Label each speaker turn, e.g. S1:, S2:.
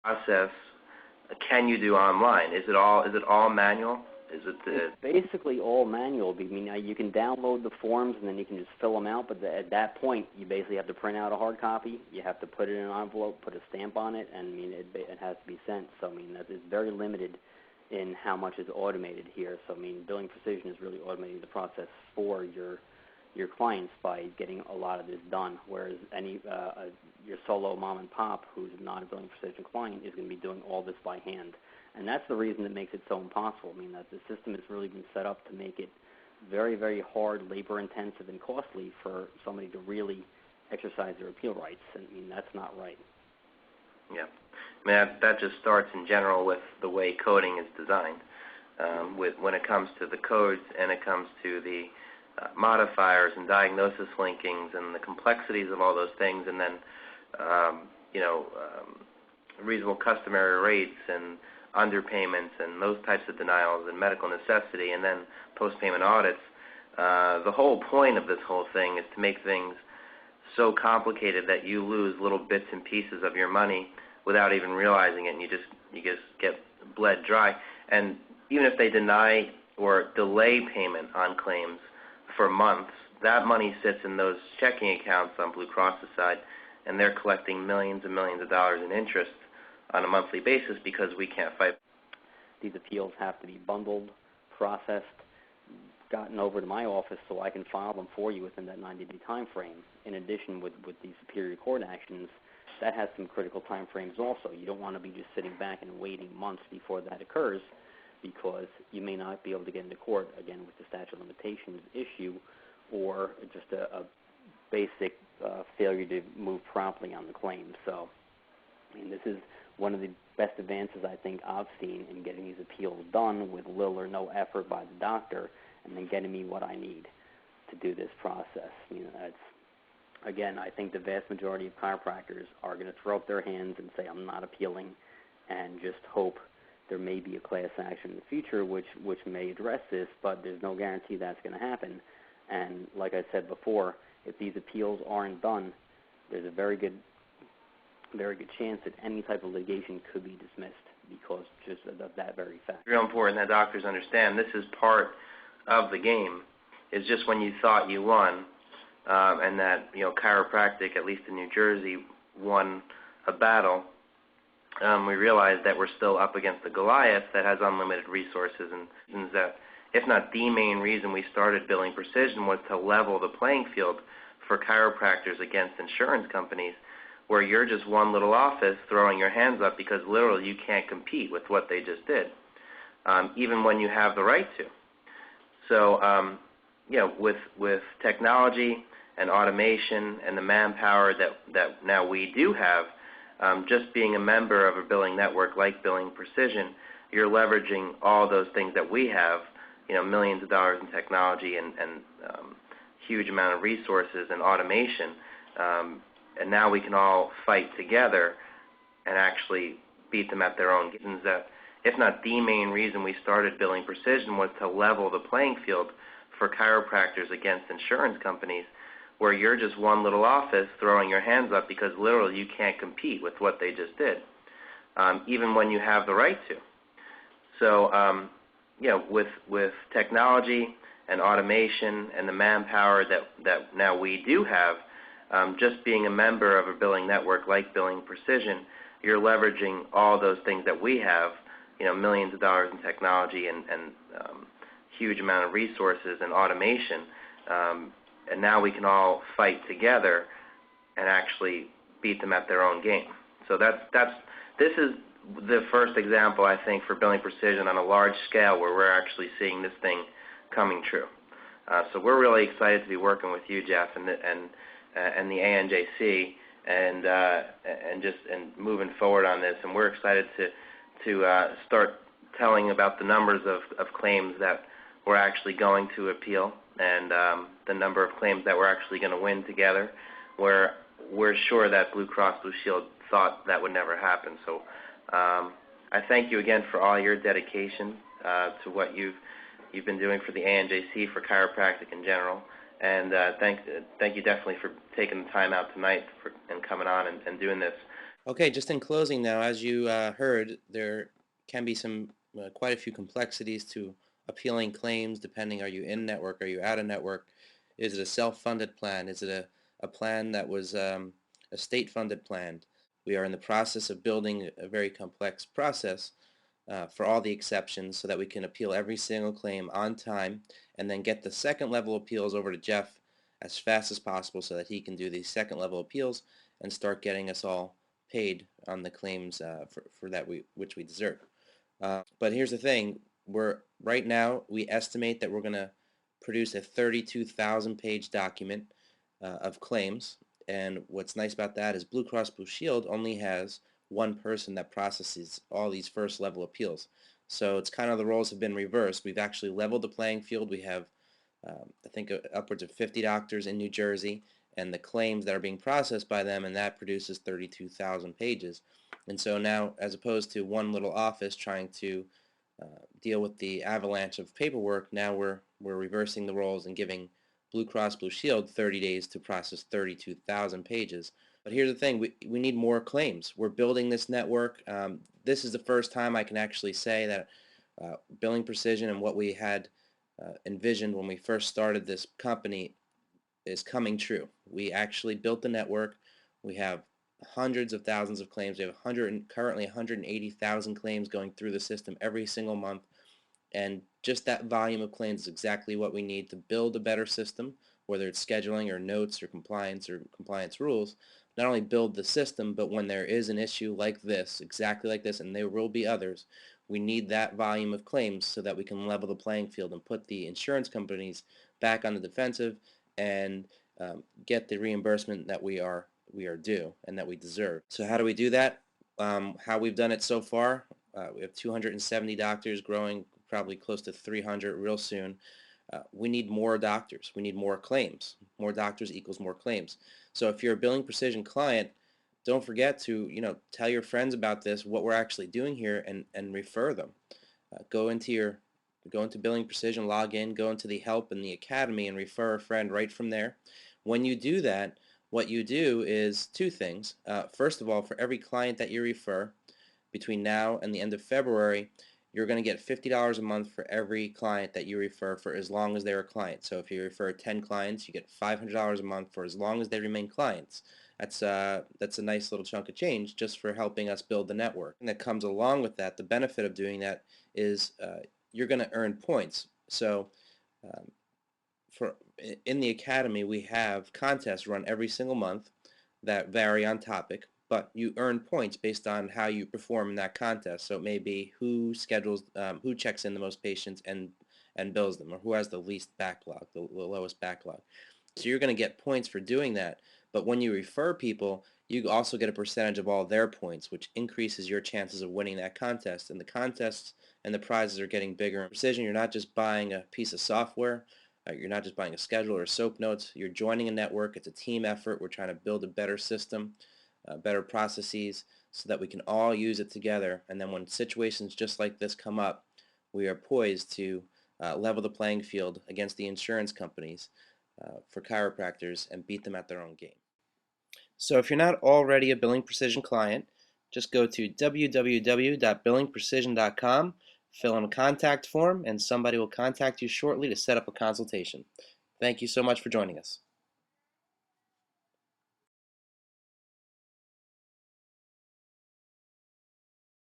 S1: process can you do online? Is it all manual? Is it
S2: It's basically all manual. I mean, you can download the forms and then you can just fill them out, but at that point, you basically have to print out a hard copy. You have to put it in an envelope, put a stamp on it, and I mean, it has to be sent. So, I mean, that is very limited in how much is automated here. So, I mean, Billing Precision is really automating the process for your clients by getting a lot of this done, whereas your solo mom and pop who's not a Billing Precision client is going to be doing all this by hand. And that's the reason that makes it so impossible. I mean, that the system has really been set up to make it very, very hard, labor-intensive, and costly for somebody to really exercise their appeal rights. And, I mean, that's not right.
S1: Yeah. I mean, that just starts in general with the way coding is designed. When it comes to the codes and it comes to the modifiers and diagnosis linkings and the complexities of all those things, and then, reasonable customary rates and underpayments and those types of denials and medical necessity and then post-payment audits. The whole point of this whole thing is to make things so complicated that you lose little bits and pieces of your money without even realizing it, and you just get bled dry. And even if they deny or delay payment on claims for months, that money sits in those checking accounts on Blue Cross's side, and they're collecting millions and millions of dollars in interest on a monthly basis because we can't fight.
S2: These appeals have to be bundled, processed, gotten over to my office so I can file them for you within that 90-day time frame. In addition, with these superior court actions, that has some critical time frames also. You don't want to be just sitting back and waiting months before that occurs because you may not be able to get into court, again, with the statute of limitations issue or just a basic failure to move promptly on the claim. So, I mean, this is one of the best advances I think I've seen in getting these appeals done with little or no effort by the doctor and then getting me what I need to do this process. You know, that's, again, I think the vast majority of chiropractors are going to throw up their hands and say, I'm not appealing, and just hope there may be a class action in the future which may address this, but there's no guarantee that's going to happen. And like I said before, if these appeals aren't done, there's a very good chance that any type of litigation could be dismissed because just of that very fact.
S1: It's real important that doctors understand this is part of the game. It's just when you thought you won, and that chiropractic, at least in New Jersey, won a battle, we realized that we're still up against the Goliath that has unlimited resources, and that if not the main reason we started Billing Precision was to level the playing field for chiropractors against insurance companies, where you're just one little office throwing your hands up because literally you can't compete with what they just did, even when you have the right to. So, with technology and automation and the manpower that now we do have, just being a member of a billing network like Billing Precision, you're leveraging all those things that we have, millions of dollars in technology and huge amount of resources and automation, and now we can all fight together and actually beat them at their own games. That, if not the main reason we started Billing Precision, was to level the playing field for chiropractors against insurance companies, where you're just one little office throwing your hands up because literally you can't compete with what they just did, even when you have the right to. So, with technology and automation and the manpower that now we do have, just being a member of a billing network like Billing Precision, you're leveraging all those things that we have, millions of dollars in technology and huge amount of resources and automation, and now we can all fight together and actually beat them at their own game. So this is the first example, I think, for Billing Precision on a large scale where we're actually seeing this thing coming true. So we're really excited to be working with you, Jeff, and the ANJC, and moving forward on this. And we're excited to start telling about the numbers of claims that we're actually going to appeal, and the number of claims that we're actually going to win together, where we're sure that Blue Cross Blue Shield thought that would never happen. So I thank you again for all your dedication to what you've been doing for the ANJC, for chiropractic in general, and thank you definitely for taking the time out tonight and coming on and doing this. Okay, just in closing now, as you heard, there can be some quite a few complexities to appealing claims depending, are you in network, are you out of network? Is it a self-funded plan? Is it a plan that was a state-funded plan? We are in the process of building a very complex process for all the exceptions so that we can appeal every single claim on time and then get the second level appeals over to Jeff as fast as possible so that he can do the second level appeals and start getting us all paid on the claims for that which we deserve. But here's the thing, right now we estimate that we're going to produce a 32,000 page document of claims, and what's nice about that is Blue Cross Blue Shield only has one person that processes all these first level appeals. So it's kind of the roles have been reversed. We've actually leveled the playing field. We have I think upwards of 50 doctors in New Jersey, and the claims that are being processed by them, and that produces 32,000 pages. And so now, as opposed to one little office trying to deal with the avalanche of paperwork, now we're reversing the roles and giving Blue Cross Blue Shield 30 days to process 32,000 pages. But here's the thing, we need more claims. We're building this network. This is the first time I can actually say that billing precision and what we had envisioned when we first started this company is coming true. We actually built the network. We have hundreds of thousands of claims. We have currently 180,000 claims going through the system every single month. And just that volume of claims is exactly what we need to build a better system, whether it's scheduling or notes or compliance rules. Not only build the system, but when there is an issue like this, exactly like this, and there will be others, we need that volume of claims so that we can level the playing field and put the insurance companies back on the defensive and get the reimbursement that we are due and that we deserve. So how do we do that? How we've done it so far, we have 270 doctors, growing probably close to 300 real soon. We need more doctors. We need more claims. More doctors equals more claims. So if you're a Billing Precision client, don't forget to tell your friends about this, what we're actually doing here, and refer them. Go into Billing Precision, log in, go into the help in the academy, and refer a friend right from there. When you do that, what you do is two things. First of all, for every client that you refer between now and the end of February, you're going to get $50 a month for every client that you refer for as long as they're a client. So if you refer 10 clients, you get $500 a month for as long as they remain clients. That's a nice little chunk of change just for helping us build the network. And that comes along with that, the benefit of doing that is you're going to earn points. So um, in the academy, we have contests run every single month that vary on topic, but you earn points based on how you perform in that contest. So it may be who checks in the most patients and bills them, or who has the least backlog, the lowest backlog. So you're going to get points for doing that. But when you refer people, you also get a percentage of all their points, which increases your chances of winning that contest. And the contests and the prizes are getting bigger. In Precision, you're not just buying a piece of software. You're not just buying a schedule or soap notes. You're joining a network. It's a team effort. We're trying to build a better system, better processes, so that we can all use it together. And then when situations just like this come up, we are poised to level the playing field against the insurance companies for chiropractors and beat them at their own game. So if you're not already a Billing Precision client, just go to www.billingprecision.com, fill in a contact form, and somebody will contact you shortly to set up a consultation. Thank you so much for joining us.